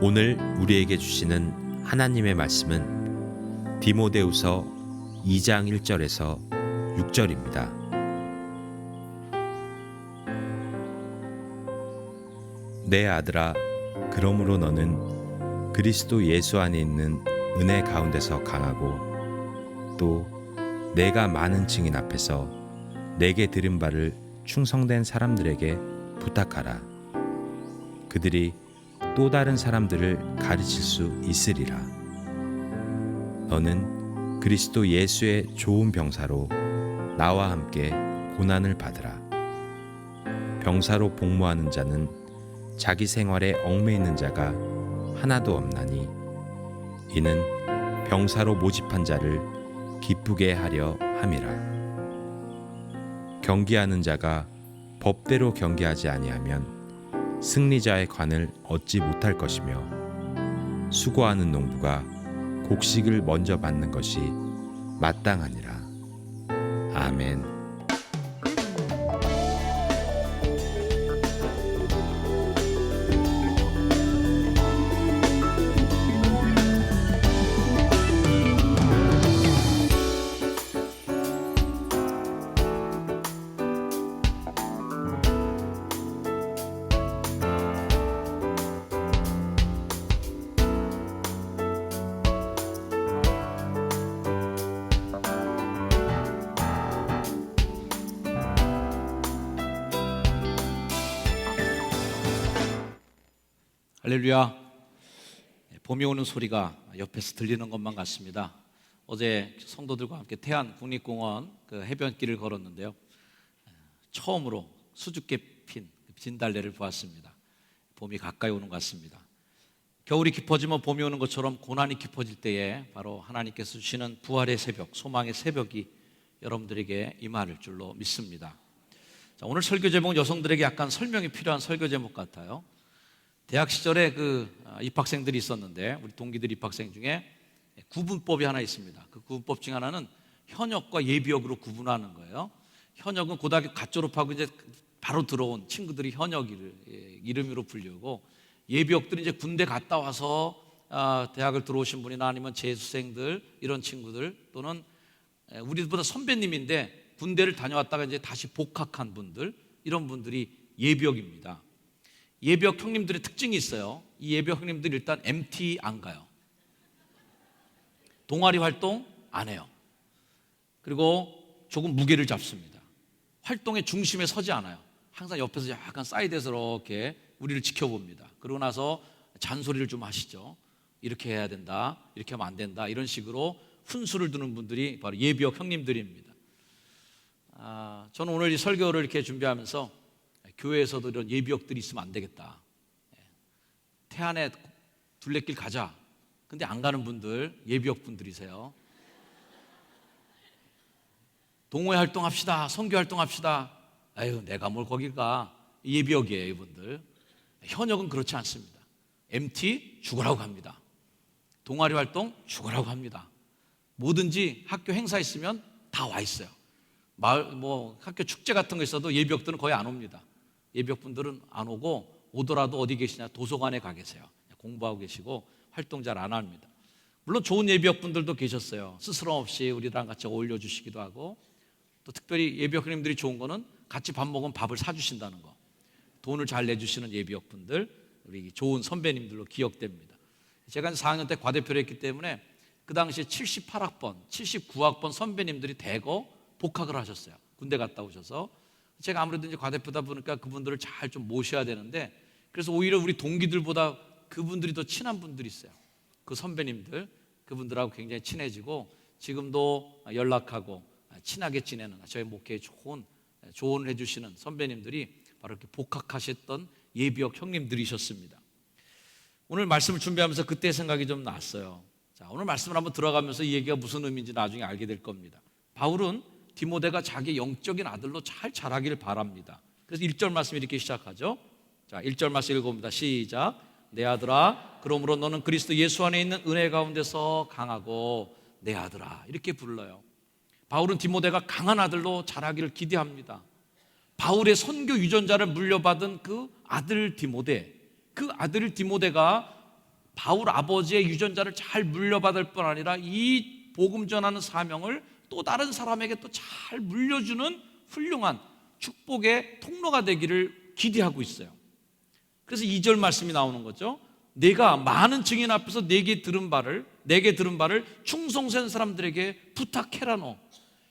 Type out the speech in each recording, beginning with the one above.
오늘 우리에게 주시는 하나님의 말씀은 디모데후서 2장 1절에서 6절입니다. 내 아들아, 그러므로 너는 그리스도 예수 안에 있는 은혜 가운데서 강하고 또 내가 많은 증인 앞에서 내게 들은 바를 충성된 사람들에게 부탁하라. 그들이 또 다른 사람들을 가르칠 수 있으리라. 너는 그리스도 예수의 좋은 병사로 나와 함께 고난을 받으라. 병사로 복무하는 자는 자기 생활에 얽매이는 자가 하나도 없나니 이는 병사로 모집한 자를 기쁘게 하려 함이라. 경기하는 자가 법대로 경기하지 아니하면 승리자의 관을 얻지 못할 것이며 수고하는 농부가 곡식을 먼저 받는 것이 마땅하니라. 아멘. 할렐루야. 봄이 오는 소리가 옆에서 들리는 것만 같습니다. 어제 성도들과 함께 태안 국립공원 해변길을 걸었는데요, 처음으로 수줍게 핀 진달래를 보았습니다. 봄이 가까이 오는 것 같습니다. 겨울이 깊어지면 봄이 오는 것처럼 고난이 깊어질 때에 바로 하나님께서 주시는 부활의 새벽, 소망의 새벽이 여러분들에게 임할 줄로 믿습니다. 자, 오늘 설교 제목은 여성들에게 약간 설명이 필요한 설교 제목 같아요. 대학 시절에 입학생들이 있었는데 우리 동기들 입학생 중에 구분법이 하나 있습니다. 그 구분법 중 하나는 현역과 예비역으로 구분하는 거예요. 현역은 고등학교 갓 졸업하고 이제 바로 들어온 친구들이 현역 이름으로 불리고, 예비역들은 이제 군대 갔다 와서 대학을 들어오신 분이나 아니면 재수생들 이런 친구들, 또는 우리보다 선배님인데 군대를 다녀왔다가 이제 다시 복학한 분들, 이런 분들이 예비역입니다. 예비역 형님들의 특징이 있어요. 이 예비역 형님들이 일단 MT 안 가요. 동아리 활동 안 해요. 그리고 조금 무게를 잡습니다. 활동의 중심에 서지 않아요. 항상 옆에서 약간 사이드에서 이렇게 우리를 지켜봅니다. 그러고 나서 잔소리를 좀 하시죠. 이렇게 해야 된다, 이렇게 하면 안 된다, 이런 식으로 훈수를 두는 분들이 바로 예비역 형님들입니다. 저는 오늘 이 설교를 이렇게 준비하면서 교회에서도 이런 예비역들이 있으면 안 되겠다. 태안에 둘레길 가자. 근데 안 가는 분들 예비역 분들이세요. 동호회 활동합시다, 선교 활동합시다. 아유, 내가 뭘 거길 가. 예비역이에요, 이분들. 현역은 그렇지 않습니다. MT 죽으라고 합니다. 동아리 활동 죽으라고 합니다. 뭐든지 학교 행사 있으면 다 와 있어요. 학교 축제 같은 거 있어도 예비역들은 거의 안 옵니다. 예비역분들은 안 오고, 오더라도 어디 계시냐, 도서관에 가 계세요. 공부하고 계시고 활동 잘 안 합니다. 물론 좋은 예비역분들도 계셨어요. 스스럼 없이 우리랑 같이 어울려 주시기도 하고, 또 특별히 예비역님들이 좋은 거는 같이 밥 먹으면 밥을 사주신다는 거. 돈을 잘 내주시는 예비역분들, 우리 좋은 선배님들로 기억됩니다. 제가 4학년 때 과대표를 했기 때문에 그 당시에 78학번, 79학번 선배님들이 대거 복학을 하셨어요. 군대 갔다 오셔서. 제가 아무래도 이제 과대표다 보니까 그분들을 잘 좀 모셔야 되는데, 그래서 오히려 우리 동기들보다 그분들이 더 친한 분들이 있어요. 그 선배님들, 그분들하고 굉장히 친해지고 지금도 연락하고 친하게 지내는 저희 목회에 좋은 조언을 해주시는 선배님들이 바로 이렇게 복학하셨던 예비역 형님들이셨습니다. 오늘 말씀을 준비하면서 그때 생각이 좀 났어요. 자, 오늘 말씀을 한번 들어가면서 이 얘기가 무슨 의미인지 나중에 알게 될 겁니다. 바울은 디모데가 자기 영적인 아들로 잘 자라기를 바랍니다. 그래서 1절 말씀 이렇게 시작하죠. 자, 1절 말씀 읽어봅니다. 시작. 내 아들아, 그러므로 너는 그리스도 예수 안에 있는 은혜 가운데서 강하고 내 아들아, 이렇게 불러요. 바울은 디모데가 강한 아들로 자라기를 기대합니다. 바울의 선교 유전자를 물려받은 그 아들 디모데, 그 아들 디모데가 바울 아버지의 유전자를 잘 물려받을 뿐 아니라 이 복음 전하는 사명을 또 다른 사람에게 또 잘 물려주는 훌륭한 축복의 통로가 되기를 기대하고 있어요. 그래서 2절 말씀이 나오는 거죠. 내가 많은 증인 앞에서 내게 들은 바를 충성된 사람들에게 부탁해라 너.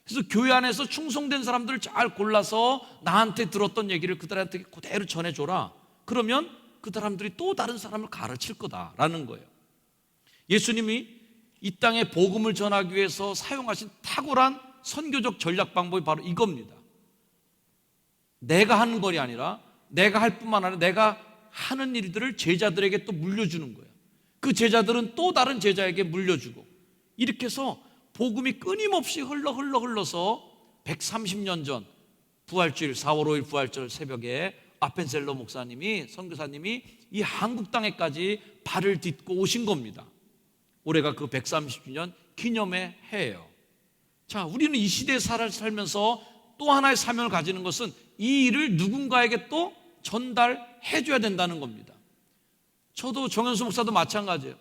그래서 교회 안에서 충성된 사람들을 잘 골라서 나한테 들었던 얘기를 그들한테 그대로 전해줘라. 그러면 그 사람들이 또 다른 사람을 가르칠 거다라는 거예요. 예수님이 이 땅에 복음을 전하기 위해서 사용하신 탁월한 선교적 전략 방법이 바로 이겁니다. 내가 하는 것이 아니라 내가 할 뿐만 아니라 내가 하는 일들을 제자들에게 또 물려주는 거예요. 그 제자들은 또 다른 제자에게 물려주고, 이렇게 해서 복음이 끊임없이 흘러서 130년 전 부활주일 4월 5일 부활절 새벽에 아펜셀러 목사님이 선교사님이 이 한국 땅에까지 발을 딛고 오신 겁니다. 올해가 그 130주년 기념의 해예요. 자, 우리는 이 시대에 살면서 또 하나의 사명을 가지는 것은 이 일을 누군가에게 또 전달해 줘야 된다는 겁니다. 저도 정현수 목사도 마찬가지예요.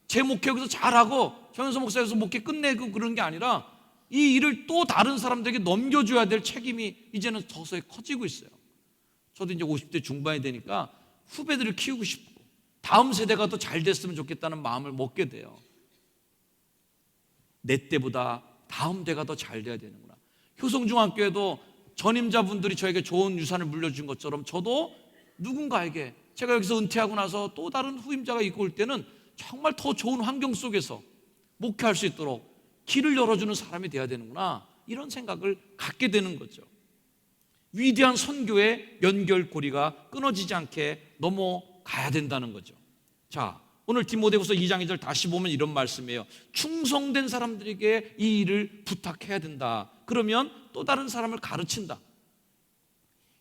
제 목회 여기서 잘하고 정현수 목사에서 목회 끝내고 그런 게 아니라 이 일을 또 다른 사람들에게 넘겨줘야 될 책임이 이제는 서서히 커지고 있어요. 저도 이제 50대 중반이 되니까 후배들을 키우고 싶고 다음 세대가 더 잘 됐으면 좋겠다는 마음을 먹게 돼요. 내 때보다 다음 대가 더 잘 돼야 되는구나. 효성중학교에도 전임자분들이 저에게 좋은 유산을 물려준 것처럼 저도 누군가에게 제가 여기서 은퇴하고 나서 또 다른 후임자가 있고 올 때는 정말 더 좋은 환경 속에서 목회할 수 있도록 길을 열어주는 사람이 되어야 되는구나, 이런 생각을 갖게 되는 거죠. 위대한 선교의 연결고리가 끊어지지 않게 넘어가야 된다는 거죠. 자, 오늘 디모데후서 2장 2절 다시 보면 이런 말씀이에요. 충성된 사람들에게 이 일을 부탁해야 된다. 그러면 또 다른 사람을 가르친다.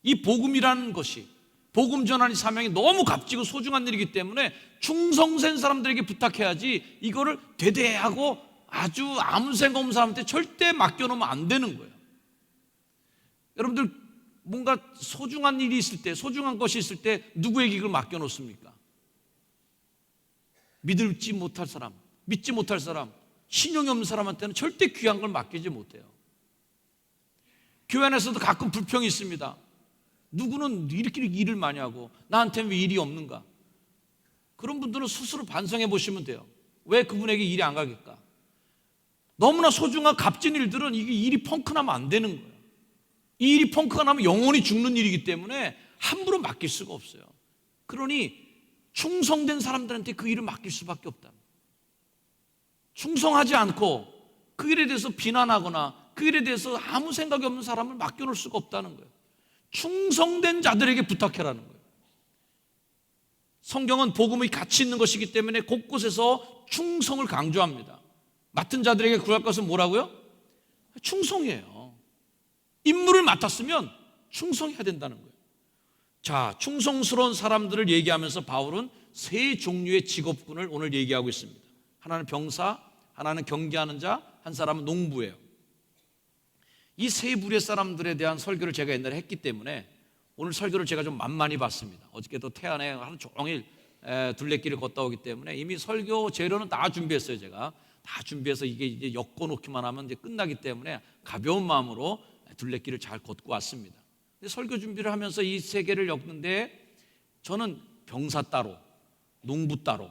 이 복음이라는 것이, 복음 전하는 사명이 너무 값지고 소중한 일이기 때문에 충성된 사람들에게 부탁해야지, 이거를 대대하고 아주 아무 생각 없는 사람한테 절대 맡겨놓으면 안 되는 거예요. 여러분들 뭔가 소중한 일이 있을 때, 소중한 것이 있을 때 누구에게 이걸 맡겨놓습니까? 믿지 못할 사람, 믿지 못할 사람, 신용이 없는 사람한테는 절대 귀한 걸 맡기지 못해요. 교회 안에서도 가끔 불평이 있습니다. 누구는 이렇게 일을 많이 하고 나한테는 왜 일이 없는가? 그런 분들은 스스로 반성해 보시면 돼요. 왜 그분에게 일이 안 가겠까? 너무나 소중한 값진 일들은 이게 일이 펑크나면 안 되는 거예요. 이 일이 펑크가 나면 영원히 죽는 일이기 때문에 함부로 맡길 수가 없어요. 그러니 충성된 사람들한테 그 일을 맡길 수밖에 없다. 충성하지 않고 그 일에 대해서 비난하거나 그 일에 대해서 아무 생각이 없는 사람을 맡겨놓을 수가 없다는 거예요. 충성된 자들에게 부탁해라는 거예요. 성경은 복음의 가치 있는 것이기 때문에 곳곳에서 충성을 강조합니다. 맡은 자들에게 구할 것은 뭐라고요? 충성이에요. 임무를 맡았으면 충성해야 된다는 거예요. 자, 충성스러운 사람들을 얘기하면서 바울은 세 종류의 직업군을 오늘 얘기하고 있습니다. 하나는 병사, 하나는 경계하는 자, 한 사람은 농부예요. 이 세 부류의 사람들에 대한 설교를 제가 옛날에 했기 때문에 오늘 설교를 제가 좀 만만히 봤습니다. 어저께도 태안에 하루 종일 둘레길을 걷다 오기 때문에 이미 설교 재료는 다 준비했어요. 제가 다 준비해서 이게 이제 엮어놓기만 하면 이제 끝나기 때문에 가벼운 마음으로 둘레길을 잘 걷고 왔습니다. 근데 설교 준비를 하면서 이 세 개를 엮는데 저는 병사 따로, 농부 따로,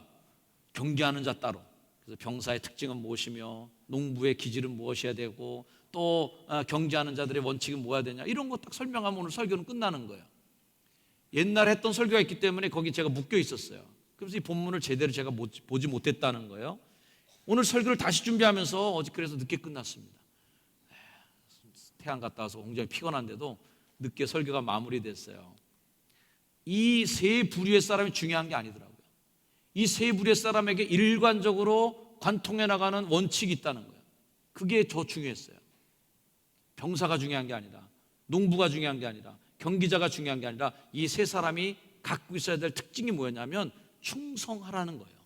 경계하는 자 따로, 그래서 병사의 특징은 무엇이며 농부의 기질은 무엇이어야 되고 또 경계하는 자들의 원칙은 뭐야 되냐, 이런 거 딱 설명하면 오늘 설교는 끝나는 거예요. 옛날에 했던 설교가 있기 때문에 거기 제가 묶여 있었어요. 그래서 이 본문을 제대로 제가 보지 못했다는 거예요. 오늘 설교를 다시 준비하면서 어제 그래서 늦게 끝났습니다. 태안 갔다 와서 굉장히 피곤한데도 늦게 설교가 마무리됐어요. 이 세 부류의 사람이 중요한 게 아니더라고요. 이 세 부류의 사람에게 일관적으로 관통해 나가는 원칙이 있다는 거예요. 그게 더 중요했어요. 병사가 중요한 게 아니라, 농부가 중요한 게 아니라, 경기자가 중요한 게 아니라 이 세 사람이 갖고 있어야 될 특징이 뭐였냐면 충성하라는 거예요.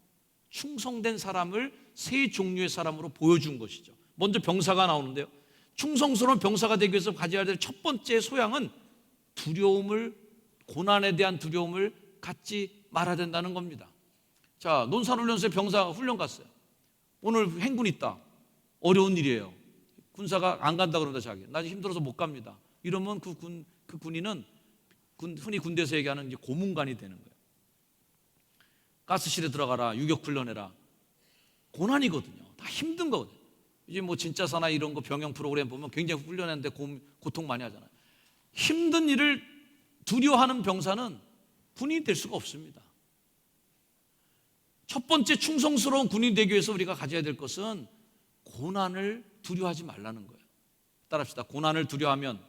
충성된 사람을 세 종류의 사람으로 보여준 것이죠. 먼저 병사가 나오는데요, 충성스러운 병사가 되기 위해서 가져야 될 첫 번째 소양은 두려움을, 고난에 대한 두려움을 갖지 말아야 된다는 겁니다. 자, 논산훈련소에 병사 훈련 갔어요. 오늘 행군 있다. 어려운 일이에요. 군사가 안 간다 그런다 자기. 나 힘들어서 못 갑니다. 이러면 그 군인은 흔히 군대에서 얘기하는 이제 고문관이 되는 거예요. 가스실에 들어가라, 유격훈련해라. 고난이거든요. 다 힘든 거거든요. 이제 뭐 진짜사나 이런 거 병영 프로그램 보면 굉장히 훈련했는데 고통 많이 하잖아요. 힘든 일을 두려워하는 병사는 군인이 될 수가 없습니다. 첫 번째 충성스러운 군인이 되기 위해서 우리가 가져야 될 것은 고난을 두려워하지 말라는 거예요. 따라합시다. 고난을 두려워하면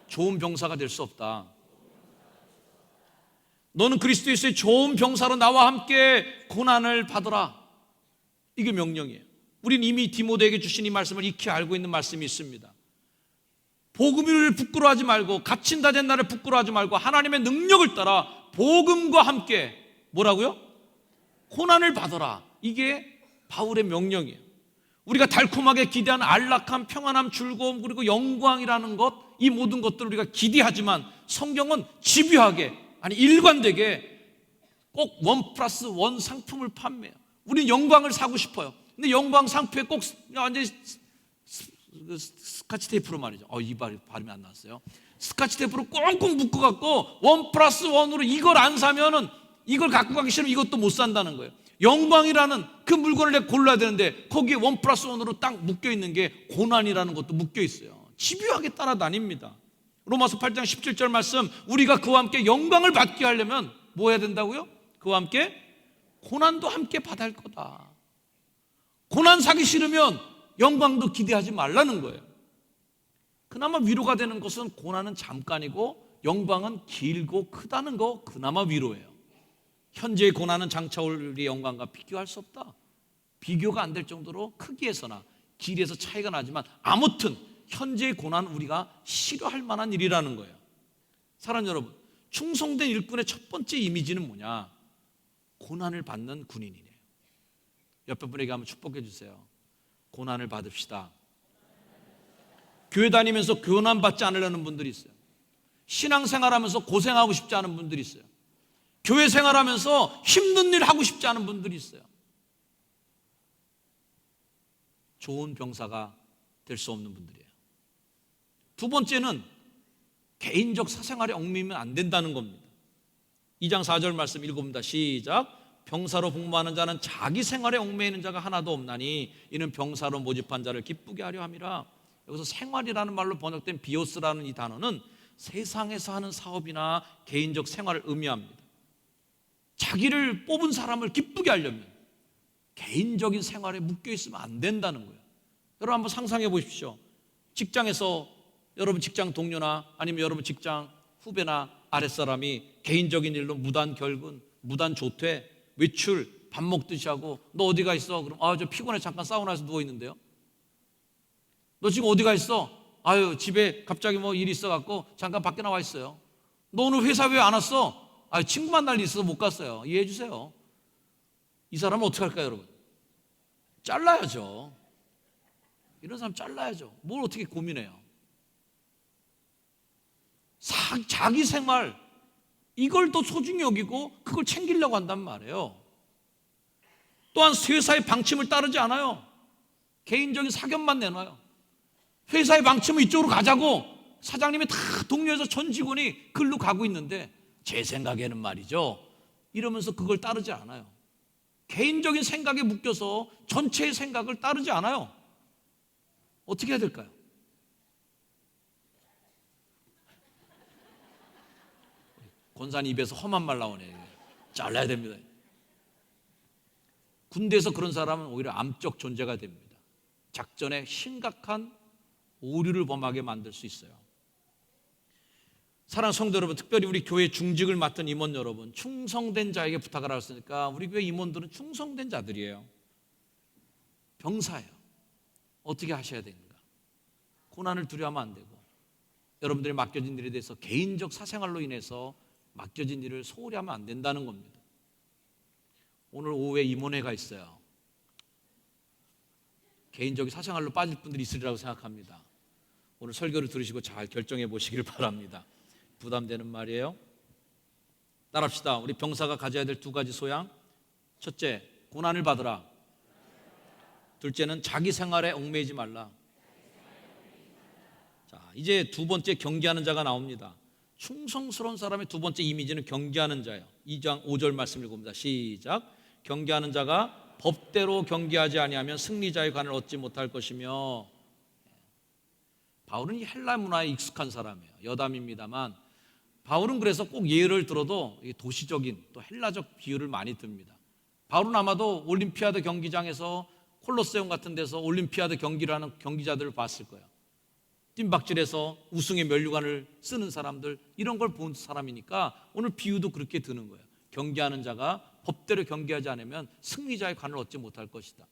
좋은 병사가 될 수 없다. 너는 그리스도에서의 좋은 병사로 나와 함께 고난을 받으라. 이게 명령이에요. 우린 이미 디모데에게 주신 이 말씀을 익히 알고 있는 말씀이 있습니다. 복음을 부끄러워하지 말고, 갇힌다 된 나를 부끄러워하지 말고, 하나님의 능력을 따라 복음과 함께 뭐라고요? 고난을 받아라. 이게 바울의 명령이에요. 우리가 달콤하게 기대하는 안락함, 평안함, 즐거움, 그리고 영광이라는 것, 이 모든 것들을 우리가 기대하지만 성경은 집요하게, 아니 일관되게 꼭 1+1 상품을 판매해요. 우리는 영광을 사고 싶어요. 근데 영광 상표에 꼭 완전히 스카치 테이프로 말이죠. 이 발음이 안 나왔어요. 스카치 테이프로 꽁꽁 묶어갖고 1+1으로 이걸 안 사면은, 이걸 갖고 가기 싫으면 이것도 못 산다는 거예요. 영광이라는 그 물건을 내가 골라야 되는데 거기에 1+1으로 딱 묶여있는 게 고난이라는 것도 묶여있어요. 집요하게 따라다닙니다. 로마서 8장 17절 말씀, 우리가 그와 함께 영광을 받게 하려면 뭐 해야 된다고요? 그와 함께 고난도 함께 받아야 할 거다. 고난 사기 싫으면 영광도 기대하지 말라는 거예요. 그나마 위로가 되는 것은 고난은 잠깐이고 영광은 길고 크다는 거, 그나마 위로예요. 현재의 고난은 장차 올 우리의 영광과 비교할 수 없다. 비교가 안 될 정도로 크기에서나 길이에서 차이가 나지만 아무튼 현재의 고난은 우리가 싫어할 만한 일이라는 거예요. 사랑하는 여러분, 충성된 일꾼의 첫 번째 이미지는 뭐냐? 고난을 받는 군인이에요. 옆에 분에게 한번 축복해 주세요. 고난을 받읍시다. 교회 다니면서 고난 받지 않으려는 분들이 있어요. 신앙생활하면서 고생하고 싶지 않은 분들이 있어요. 교회 생활하면서 힘든 일 하고 싶지 않은 분들이 있어요. 좋은 병사가 될 수 없는 분들이에요. 두 번째는 개인적 사생활에 얽매이면 안 된다는 겁니다. 2장 4절 말씀 읽어봅니다. 시작. 병사로 복무하는 자는 자기 생활에 얽매이는 자가 하나도 없나니 이는 병사로 모집한 자를 기쁘게 하려 함이라. 여기서 생활이라는 말로 번역된 비오스라는 이 단어는 세상에서 하는 사업이나 개인적 생활을 의미합니다. 자기를 뽑은 사람을 기쁘게 하려면 개인적인 생활에 묶여 있으면 안 된다는 거예요. 여러분 한번 상상해 보십시오. 직장에서 여러분 직장 동료나 아니면 여러분 직장 후배나 아랫사람이 개인적인 일로 무단 결근, 무단 조퇴, 외출, 밥 먹듯이 하고 너 어디 가 있어? 그럼 저 피곤해 잠깐 사우나에서 누워 있는데요. 너 지금 어디 가 있어? 집에 갑자기 뭐 일이 있어갖고 잠깐 밖에 나와 있어요. 너 오늘 회사 왜 안 왔어? 친구 만날 일이 있어서 못 갔어요. 이해해 주세요. 이 사람은 어떻게 할까요, 여러분? 잘라야죠. 이런 사람 잘라야죠. 뭘 어떻게 고민해요? 자기 생활, 이걸 더 소중히 여기고 그걸 챙기려고 한단 말이에요. 또한 회사의 방침을 따르지 않아요. 개인적인 사견만 내놔요. 회사의 방침은 이쪽으로 가자고 사장님이 다 동료에서 전 직원이 글로 가고 있는데 제 생각에는 말이죠, 이러면서 그걸 따르지 않아요. 개인적인 생각에 묶여서 전체의 생각을 따르지 않아요. 어떻게 해야 될까요? 권사님 입에서 험한 말 나오네. 잘라야 됩니다. 군대에서 그런 사람은 오히려 암적 존재가 됩니다. 작전에 심각한 오류를 범하게 만들 수 있어요. 사랑하는 성도 여러분, 특별히 우리 교회 중직을 맡은 임원 여러분, 충성된 자에게 부탁을 하셨으니까 우리 교회 임원들은 충성된 자들이에요. 병사예요. 어떻게 하셔야 되는가? 고난을 두려워하면 안 되고, 여러분들이 맡겨진 일에 대해서 개인적 사생활로 인해서 맡겨진 일을 소홀히 하면 안 된다는 겁니다. 오늘 오후에 임원회가 있어요. 개인적인 사생활로 빠질 분들이 있으리라고 생각합니다. 오늘 설교를 들으시고 잘 결정해 보시길 바랍니다. 부담되는 말이에요. 따라합시다. 우리 병사가 가져야 될 두 가지 소양, 첫째, 고난을 받으라. 둘째는 자기 생활에 얽매이지 말라. 자, 이제 두 번째 경계하는 자가 나옵니다. 충성스러운 사람의 두 번째 이미지는 경계하는 자예요. 2장 5절 말씀 읽어봅니다. 시작. 경계하는 자가 법대로 경계하지 아니하면 승리자의 관을 얻지 못할 것이며. 바울은 이 헬라 문화에 익숙한 사람이에요. 여담입니다만 바울은 그래서 꼭 예를 들어도 도시적인 또 헬라적 비유를 많이 듭니다. 바울은 아마도 올림피아드 경기장에서 콜로세움 같은 데서 올림피아드 경기를 하는 경기자들을 봤을 거예요. 뜀박질해서 우승의 면류관을 쓰는 사람들, 이런 걸 본 사람이니까 오늘 비유도 그렇게 드는 거예요. 경계하는 자가 법대로 경계하지 않으면 승리자의 관을 얻지 못할 것이다.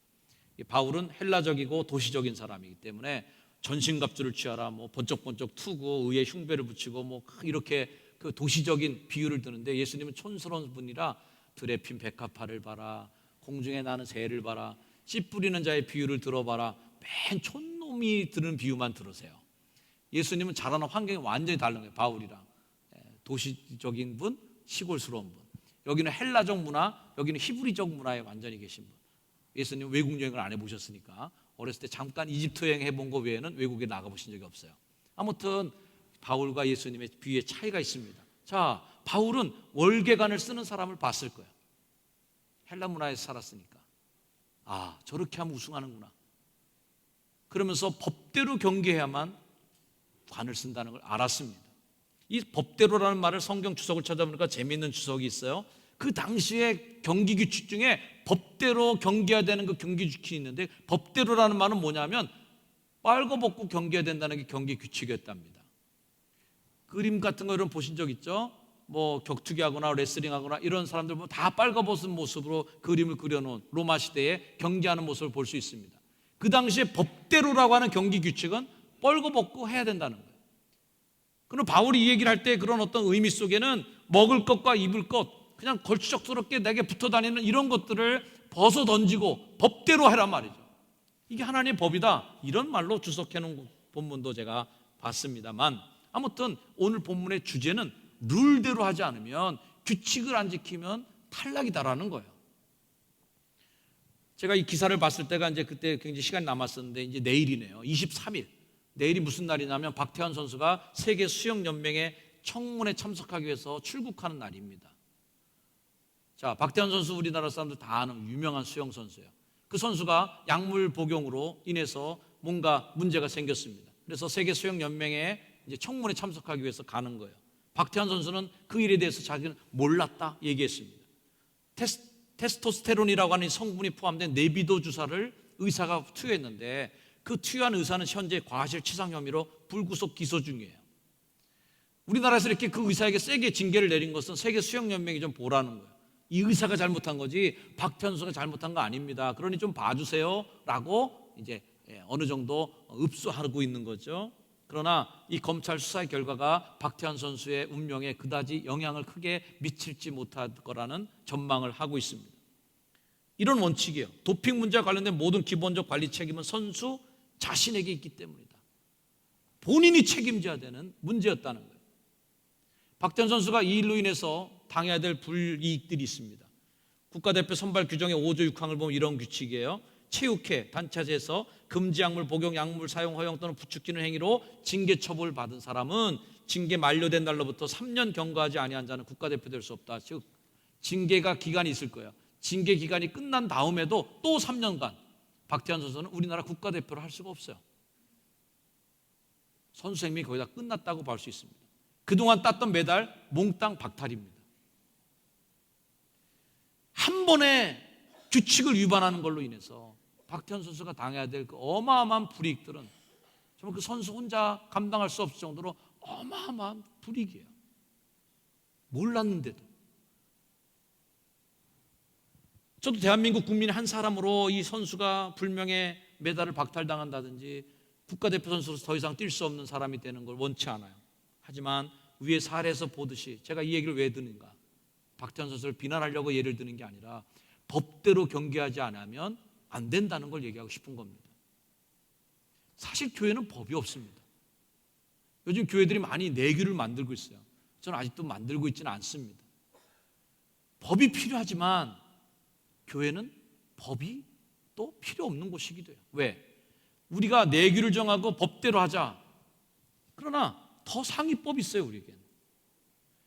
바울은 헬라적이고 도시적인 사람이기 때문에 전신갑주를 취하라, 뭐 번쩍번쩍 투고 의에 흉배를 붙이고 뭐 이렇게 그 도시적인 비유를 드는데, 예수님은 촌스러운 분이라 들에 핀 백합화를 봐라, 공중에 나는 새를 봐라, 씨 뿌리는 자의 비유를 들어봐라. 맨 촌놈이 드는 비유만 들으세요. 예수님은 자라는 환경이 완전히 다른 거예요. 바울이랑 도시적인 분, 시골스러운 분. 여기는 헬라적 문화, 여기는 히브리적 문화에 완전히 계신 분. 예수님 외국 여행을 안 해보셨으니까 어렸을 때 잠깐 이집트 여행 해본 거 외에는 외국에 나가보신 적이 없어요. 아무튼 바울과 예수님의 비유의 차이가 있습니다. 자, 바울은 월계관을 쓰는 사람을 봤을 거예요. 헬라 문화에서 살았으니까. 아, 저렇게 하면 우승하는구나. 그러면서 법대로 경계해야만 관을 쓴다는 걸 알았습니다. 이 법대로라는 말을 성경 주석을 찾아보니까 재미있는 주석이 있어요. 그 당시에 경기 규칙 중에 법대로 경계해야 되는 그 경기 규칙이 있는데, 법대로라는 말은 뭐냐면 빨고벗고 경계해야 된다는 게 경기 규칙이었답니다. 그림 같은 거 여러분 보신 적 있죠? 뭐 격투기 하거나 레슬링 하거나 이런 사람들 보면 다 빨고벗은 모습으로 그림을 그려놓은 로마 시대에 경기하는 모습을 볼 수 있습니다. 그 당시에 법대로라고 하는 경기 규칙은 빨고벗고 해야 된다는 거예요. 그럼 바울이 이 얘기를 할 때 그런 어떤 의미 속에는 먹을 것과 입을 것, 그냥 걸추적스럽게 내게 붙어 다니는 이런 것들을 벗어 던지고 법대로 해란 말이죠. 이게 하나님의 법이다, 이런 말로 주석해 놓은 본문도 제가 봤습니다만, 아무튼 오늘 본문의 주제는 룰대로 하지 않으면, 규칙을 안 지키면 탈락이다라는 거예요. 제가 이 기사를 봤을 때가 이제 그때 굉장히 시간이 남았었는데, 이제 내일이네요. 23일. 내일이 무슨 날이냐면 박태환 선수가 세계 수영 연맹의 청문회에 참석하기 위해서 출국하는 날입니다. 자, 박태환 선수 우리나라 사람들 다 아는 유명한 수영 선수예요. 그 선수가 약물 복용으로 인해서 뭔가 문제가 생겼습니다. 그래서 세계 수영 연맹에 이제 청문회에 참석하기 위해서 가는 거예요. 박태환 선수는 그 일에 대해서 자기는 몰랐다 얘기했습니다. 테스토스테론이라고 하는 성분이 포함된 네비도 주사를 의사가 투여했는데, 그 투여한 의사는 현재 과실치상 혐의로 불구속 기소 중이에요. 우리나라에서 이렇게 그 의사에게 세게 징계를 내린 것은 세계 수영연맹이 좀 보라는 거예요. 이 의사가 잘못한 거지 박태환 선수가 잘못한 거 아닙니다. 그러니 좀 봐주세요 라고 이제 어느 정도 읍수하고 있는 거죠. 그러나 이 검찰 수사의 결과가 박태환 선수의 운명에 그다지 영향을 크게 미칠지 못할 거라는 전망을 하고 있습니다. 이런 원칙이에요. 도핑 문제와 관련된 모든 기본적 관리 책임은 선수 자신에게 있기 때문이다. 본인이 책임져야 되는 문제였다는 거예요. 박태환 선수가 이 일로 인해서 당해야 될 불이익들이 있습니다. 국가대표 선발 규정의 5조 6항을 보면 이런 규칙이에요. 체육회, 단체에서 금지 약물 복용, 약물 사용 허용 또는 부추기는 행위로 징계 처벌을 받은 사람은 징계 만료된 날로부터 3년 경과하지 아니한 자는 국가대표 될 수 없다. 즉 징계가 기간이 있을 거예요. 징계 기간이 끝난 다음에도 또 3년간 박태환 선수는 우리나라 국가대표를 할 수가 없어요. 선수 생명이 거의 다 끝났다고 볼 수 있습니다. 그동안 땄던 메달 몽땅 박탈입니다. 한 번의 규칙을 위반하는 걸로 인해서 박태환 선수가 당해야 될 그 어마어마한 불이익들은 정말 그 선수 혼자 감당할 수 없을 정도로 어마어마한 불이익이에요. 몰랐는데도. 저도 대한민국 국민의 한 사람으로 이 선수가 불명예 메달을 박탈당한다든지 국가대표 선수로서 더 이상 뛸 수 없는 사람이 되는 걸 원치 않아요. 하지만 위에 사례에서 보듯이, 제가 이 얘기를 왜 드는가, 박태환 선수를 비난하려고 예를 드는 게 아니라 법대로 경계하지 않으면 안 된다는 걸 얘기하고 싶은 겁니다. 사실 교회는 법이 없습니다. 요즘 교회들이 많이 내규를 만들고 있어요. 저는 아직도 만들고 있지는 않습니다. 법이 필요하지만 교회는 법이 또 필요 없는 곳이기도 해요. 왜? 우리가 내규를 정하고 법대로 하자. 그러나 더 상위법이 있어요, 우리에게는.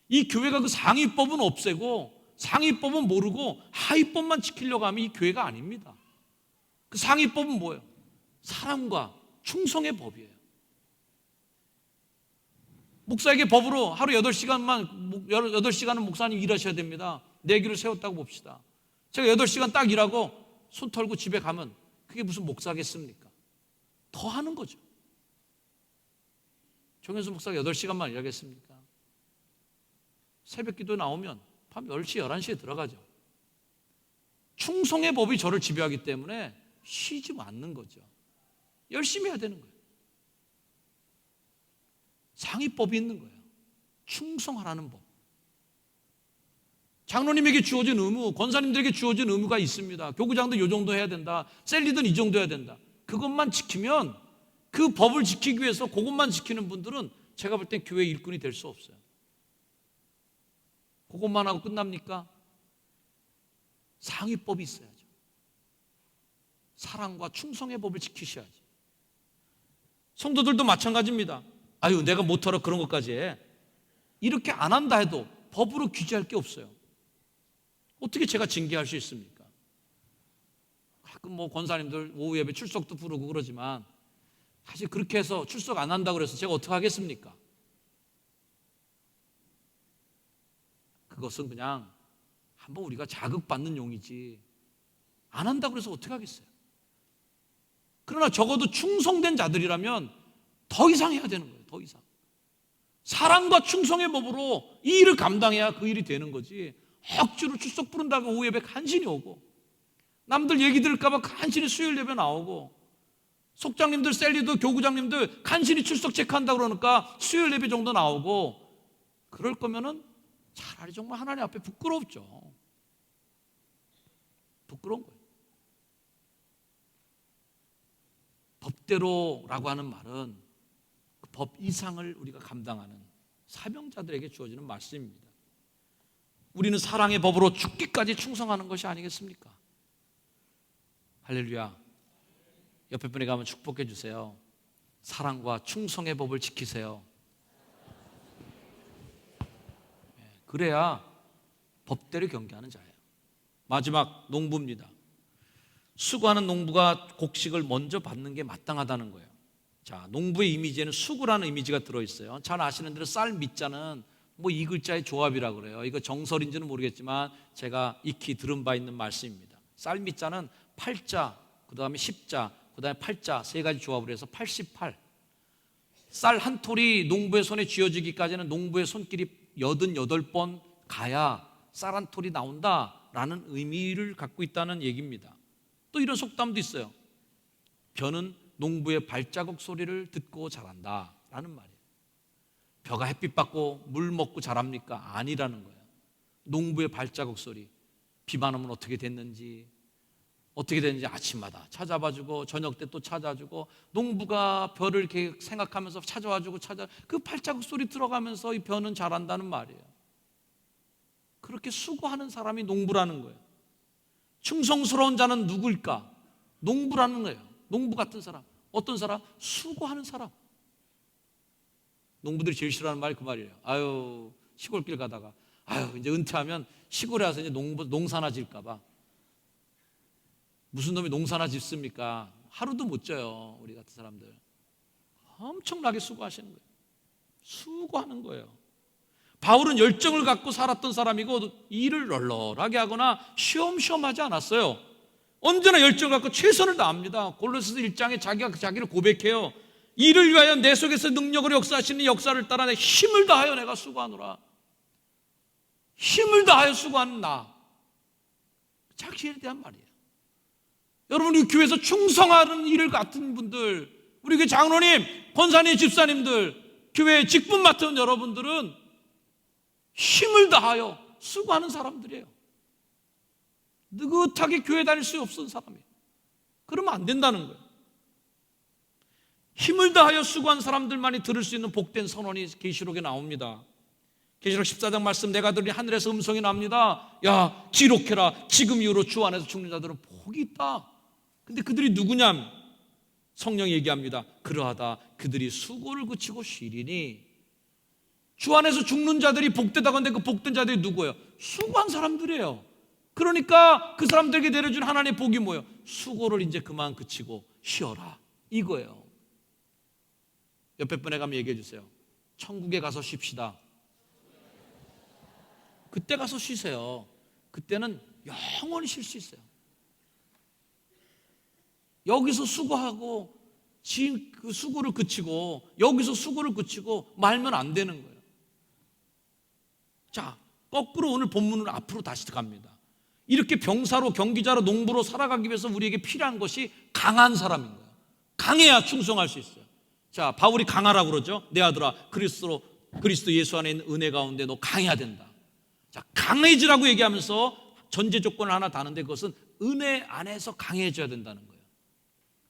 이 교회가 그 상위법은 없애고 상위법은 모르고 하위법만 지키려고 하면 이 교회가 아닙니다. 그 상위법은 뭐예요? 사랑과 충성의 법이에요. 목사에게 법으로 하루 8시간은 목사님 일하셔야 됩니다. 내규를 세웠다고 봅시다. 제가 8시간 딱 일하고 손 털고 집에 가면 그게 무슨 목사겠습니까? 더 하는 거죠. 정현수 목사가 8시간만 일하겠습니까? 새벽 기도 나오면 밤 10시, 11시에 들어가죠. 충성의 법이 저를 지배하기 때문에 쉬지 않는 거죠. 열심히 해야 되는 거예요. 상위법이 있는 거예요. 충성하라는 법. 장로님에게 주어진 의무, 권사님들에게 주어진 의무가 있습니다. 교구장도 이 정도 해야 된다. 셀리든 이 정도 해야 된다. 그것만 지키면, 그 법을 지키기 위해서 그것만 지키는 분들은 제가 볼 땐 교회 일꾼이 될 수 없어요. 그것만 하고 끝납니까? 상위법이 있어야죠. 사랑과 충성의 법을 지키셔야지. 성도들도 마찬가지입니다. 아유, 내가 못하러 그런 것까지 해. 이렇게 안 한다 해도 법으로 규제할 게 없어요. 어떻게 제가 징계할 수 있습니까? 가끔 권사님들 오후 예배 출석도 부르고 그러지만 사실 그렇게 해서 출석 안 한다고 그래서 제가 어떻게 하겠습니까? 그것은 그냥 한번 우리가 자극받는 용이지 안 한다고 해서 어떻게 하겠어요? 그러나 적어도 충성된 자들이라면 더 이상 해야 되는 거예요. 더 이상. 사랑과 충성의 법으로 이 일을 감당해야 그 일이 되는 거지. 억지로 출석 부른다고 오후 예배 간신히 오고, 남들 얘기 들을까 봐 간신히 수요일 예배 나오고, 속장님들, 셀리도, 교구장님들 간신히 출석 체크한다고 그러니까 수요일 예배 정도 나오고, 그럴 거면은 차라리 정말 하나님 앞에 부끄럽죠. 부끄러운 거예요. 법대로라고 하는 말은 그 법 이상을 우리가 감당하는 사명자들에게 주어지는 말씀입니다. 우리는 사랑의 법으로 죽기까지 충성하는 것이 아니겠습니까? 할렐루야. 옆에 분에게 가면 축복해 주세요. 사랑과 충성의 법을 지키세요. 그래야 법대로 경계하는 자예요. 마지막 농부입니다. 수고하는 농부가 곡식을 먼저 받는 게 마땅하다는 거예요. 자, 농부의 이미지에는 수고라는 이미지가 들어있어요. 잘 아시는 대로 쌀 밑자는 이 글자의 조합이라고 그래요. 이거 정설인지는 모르겠지만 제가 익히 들은 바 있는 말씀입니다. 쌀 밑자는 8자, 그 다음에 10자, 그 다음에 8자 세 가지 조합을 해서 88. 쌀 한 톨이 농부의 손에 쥐어지기까지는 농부의 손길이 88번 가야 쌀 한 톨이 나온다라는 의미를 갖고 있다는 얘기입니다. 또 이런 속담도 있어요. 벼는 농부의 발자국 소리를 듣고 자란다라는 말이에요. 벼가 햇빛 받고 물 먹고 자랍니까? 아니라는 거예요. 농부의 발자국 소리. 비만 오면 어떻게 됐는지 아침마다 찾아봐주고 저녁 때 또 찾아주고, 농부가 벼를 이렇게 생각하면서 찾아와주고 그 발자국 소리 들어가면서 이 벼는 자란다는 말이에요. 그렇게 수고하는 사람이 농부라는 거예요. 충성스러운 자는 누구일까? 농부라는 거예요. 농부 같은 사람. 어떤 사람? 수고하는 사람. 농부들이 제일 싫어하는 말이 그 말이에요. 아유, 시골길 가다가 이제 은퇴하면 시골에 와서 이제 농사나 질까 봐. 무슨 놈이 농사나 짓습니까? 하루도 못 져요. 우리 같은 사람들 엄청나게 수고하시는 거예요. 수고하는 거예요. 바울은 열정을 갖고 살았던 사람이고 일을 널널하게 하거나 쉬엄쉬엄 하지 않았어요. 언제나 열정을 갖고 최선을 다합니다. 골로새서 1장에 자기가 자기를 고백해요. 이를 위하여 내 속에서 능력으로 역사하시는 역사를 따라 내 힘을 다하여 내가 수고하노라. 힘을 다하여 수고하는 나. 자기에 대한 말이에요. 여러분, 우리 교회에서 충성하는 일을 같은 분들, 우리 교회 장로님, 권사님, 집사님들, 교회 직분 맡은 여러분들은 힘을 다하여 수고하는 사람들이에요. 느긋하게 교회 다닐 수 없는 사람이에요. 그러면 안 된다는 거예요. 힘을 다하여 수고한 사람들만이 들을 수 있는 복된 선언이 계시록에 나옵니다. 계시록 14장 말씀, 내가 들으니 하늘에서 음성이 납니다. 야, 기록해라. 지금 이후로 주 안에서 죽는 자들은 복이 있다. 근데 그들이 누구냐? 성령이 얘기합니다. 그러하다 그들이 수고를 그치고 쉬리니. 주 안에서 죽는 자들이 복되다고 하는데 그 복된 자들이 누구예요? 수고한 사람들이에요. 그러니까 그 사람들에게 내려준 하나님의 복이 뭐예요? 수고를 이제 그만 그치고 쉬어라, 이거예요. 옆에 분에 가면 얘기해 주세요. 천국에 가서 쉽시다. 그때 가서 쉬세요. 그때는 영원히 쉴 수 있어요. 여기서 수고하고 지금 그 수고를 그치고 여기서 수고를 그치고 말면 안 되는 거예요. 자, 거꾸로 오늘 본문은 앞으로 다시 갑니다. 이렇게 병사로, 경기자로, 농부로 살아가기 위해서 우리에게 필요한 것이 강한 사람인 거예요. 강해야 충성할 수 있어요. 자, 바울이 강하라고 그러죠. 내 아들아, 그리스도 예수 안에 있는 은혜 가운데 너 강해야 된다. 자, 강해지라고 얘기하면서 전제 조건을 하나 다는데 그것은 은혜 안에서 강해져야 된다는 거예요.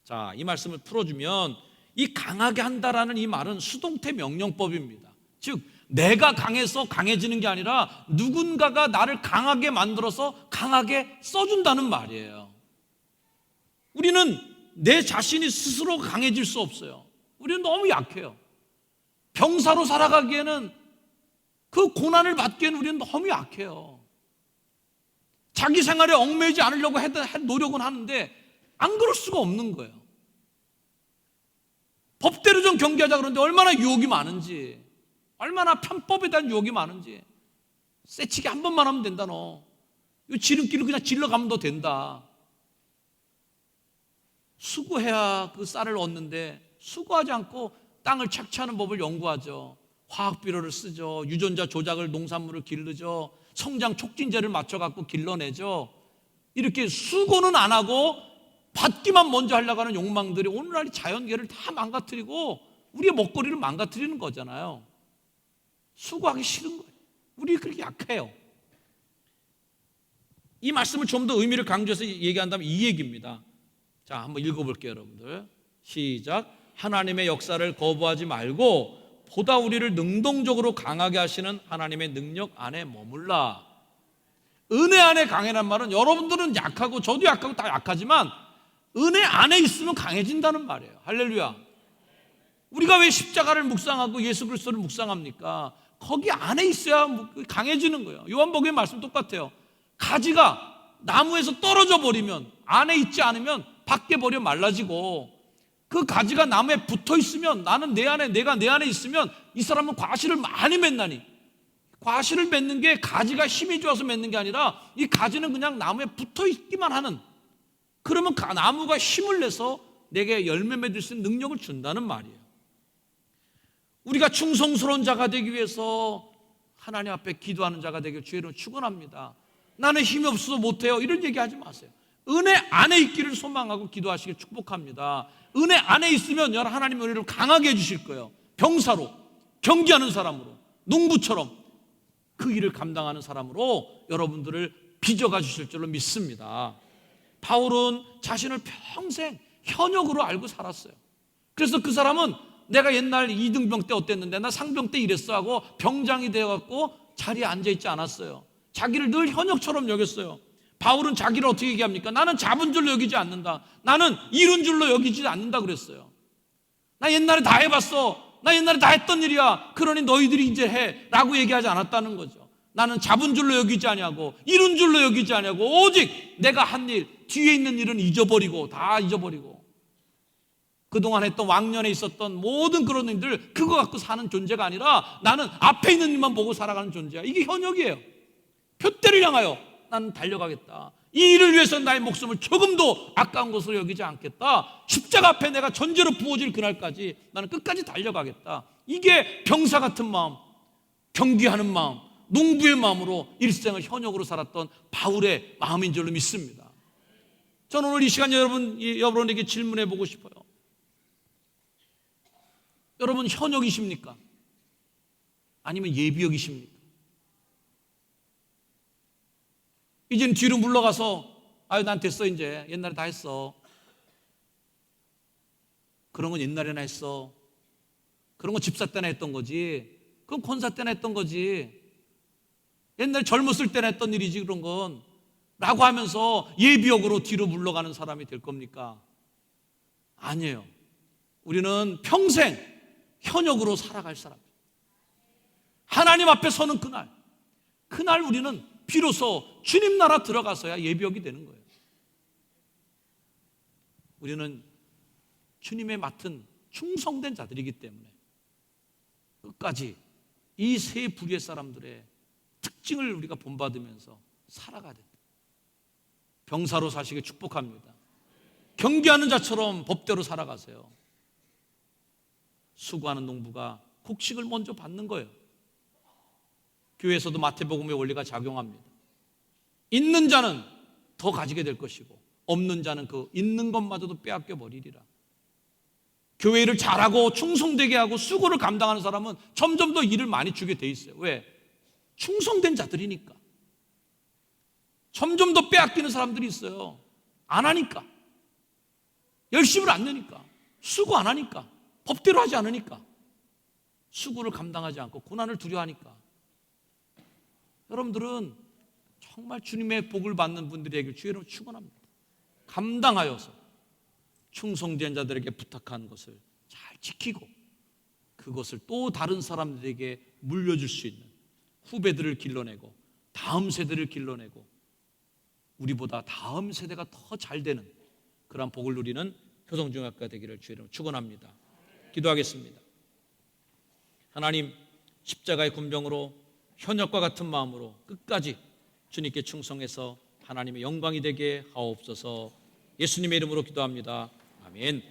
자, 이 말씀을 풀어주면 이 강하게 한다라는 이 말은 수동태 명령법입니다. 즉 내가 강해서 강해지는 게 아니라 누군가가 나를 강하게 만들어서 강하게 써준다는 말이에요. 우리는 내 자신이 스스로 강해질 수 없어요. 우리는 너무 약해요. 병사로 살아가기에는, 그 고난을 받기에는 우리는 너무 약해요. 자기 생활에 얽매이지 않으려고 노력은 하는데 안 그럴 수가 없는 거예요. 법대로 좀 경계하자 그러는데 얼마나 유혹이 많은지, 얼마나 편법에 대한 유혹이 많은지. 새치기 한 번만 하면 된다. 너 이 지름길을 그냥 질러가면 더 된다. 수고해야 그 쌀을 얻는데 수고하지 않고 땅을 착취하는 법을 연구하죠. 화학비료를 쓰죠. 유전자 조작을, 농산물을 기르죠. 성장 촉진제를 맞춰갖고 길러내죠. 이렇게 수고는 안 하고 받기만 먼저 하려고 하는 욕망들이 오늘날 자연계를 다 망가뜨리고 우리의 먹거리를 망가뜨리는 거잖아요. 수고하기 싫은 거예요. 우리 그렇게 약해요. 이 말씀을 좀 더 의미를 강조해서 얘기한다면 이 얘기입니다. 자, 한번 읽어볼게요, 여러분들. 시작. 하나님의 역사를 거부하지 말고 보다 우리를 능동적으로 강하게 하시는 하나님의 능력 안에 머물라. 은혜 안에 강해란 말은 여러분들은 약하고 저도 약하고 다 약하지만 은혜 안에 있으면 강해진다는 말이에요. 할렐루야. 우리가 왜 십자가를 묵상하고 예수 그리스도를 묵상합니까? 거기 안에 있어야 강해지는 거예요. 요한복음의 말씀 똑같아요. 가지가 나무에서 떨어져 버리면, 안에 있지 않으면 밖에 버려 말라지고, 그 가지가 나무에 붙어 있으면, 나는 내가 내 안에 있으면 이 사람은 과실을 많이 맺나니. 과실을 맺는 게 가지가 힘이 좋아서 맺는 게 아니라 이 가지는 그냥 나무에 붙어 있기만 하는, 그러면 나무가 힘을 내서 내게 열매 맺을 수 있는 능력을 준다는 말이에요. 우리가 충성스러운 자가 되기 위해서 하나님 앞에 기도하는 자가 되길 주의 이름으로 축원합니다. 나는 힘이 없어서 못해요, 이런 얘기하지 마세요. 은혜 안에 있기를 소망하고 기도하시길 축복합니다. 은혜 안에 있으면 하나님의 은혜를 강하게 해주실 거예요. 병사로, 경기하는 사람으로, 농부처럼 그 일을 감당하는 사람으로 여러분들을 빚어가 주실 줄로 믿습니다. 바울은 자신을 평생 현역으로 알고 살았어요. 그래서 그 사람은 내가 옛날 2등병 때 어땠는데 나 상병 때 이랬어 하고 병장이 되어갖고 자리에 앉아있지 않았어요. 자기를 늘 현역처럼 여겼어요. 바울은 자기를 어떻게 얘기합니까? 나는 잡은 줄로 여기지 않는다. 나는 이룬 줄로 여기지 않는다 그랬어요. 나 옛날에 다 해봤어. 나 옛날에 다 했던 일이야. 그러니 너희들이 이제 해 라고 얘기하지 않았다는 거죠. 나는 잡은 줄로 여기지 아니하고 이룬 줄로 여기지 아니하고 오직 내가 한 일, 뒤에 있는 일은 잊어버리고, 다 잊어버리고 그동안 했던 왕년에 있었던 모든 그런 일들 그거 갖고 사는 존재가 아니라 나는 앞에 있는 일만 보고 살아가는 존재야. 이게 현역이에요. 표대를 향하여 나는 달려가겠다. 이 일을 위해서 나의 목숨을 조금도 아까운 것으로 여기지 않겠다. 십자가 앞에 내가 전제로 부어질 그날까지 나는 끝까지 달려가겠다. 이게 병사 같은 마음, 경기하는 마음, 농부의 마음으로 일생을 현역으로 살았던 바울의 마음인 줄로 믿습니다. 저는 오늘 이 시간 여러분에게 질문해 보고 싶어요. 여러분 현역이십니까? 아니면 예비역이십니까? 이제는 뒤로 물러가서 아유 난 됐어, 이제 옛날에 다 했어. 그런 건 옛날에나 했어. 그런 건 집사 때나 했던 거지. 그건 권사 때나 했던 거지. 옛날 젊었을 때는 했던 일이지 그런 건 라고 하면서 예비역으로 뒤로 물러가는 사람이 될 겁니까? 아니에요. 우리는 평생 현역으로 살아갈 사람입니다. 하나님 앞에 서는 그날 우리는 비로소 주님 나라 들어가서야 예비역이 되는 거예요. 우리는 주님의 맡은 충성된 자들이기 때문에 끝까지 이 세 부류의 사람들의 특징을 우리가 본받으면서 살아가야 된다. 병사로 사시길 축복합니다. 경계하는 자처럼 법대로 살아가세요. 수고하는 농부가 곡식을 먼저 받는 거예요. 교회에서도 마태복음의 원리가 작용합니다. 있는 자는 더 가지게 될 것이고 없는 자는 그 있는 것마저도 빼앗겨 버리리라. 교회 일을 잘하고 충성되게 하고 수고를 감당하는 사람은 점점 더 일을 많이 주게 돼 있어요. 왜? 충성된 자들이니까. 점점 더 빼앗기는 사람들이 있어요. 안 하니까. 열심을 안 내니까. 수고 안 하니까. 법대로 하지 않으니까. 수고를 감당하지 않고 고난을 두려워하니까. 여러분들은 정말 주님의 복을 받는 분들에게 주의로 축원합니다. 감당하여서 충성된 자들에게 부탁한 것을 잘 지키고 그것을 또 다른 사람들에게 물려줄 수 있는 후배들을 길러내고 다음 세대를 길러내고 우리보다 다음 세대가 더 잘 되는 그런 복을 누리는 효성중학교가 되기를 주의 이름으로 축원합니다. 기도하겠습니다. 하나님, 십자가의 군병으로 현역과 같은 마음으로 끝까지 주님께 충성해서 하나님의 영광이 되게 하옵소서. 예수님의 이름으로 기도합니다. 아멘.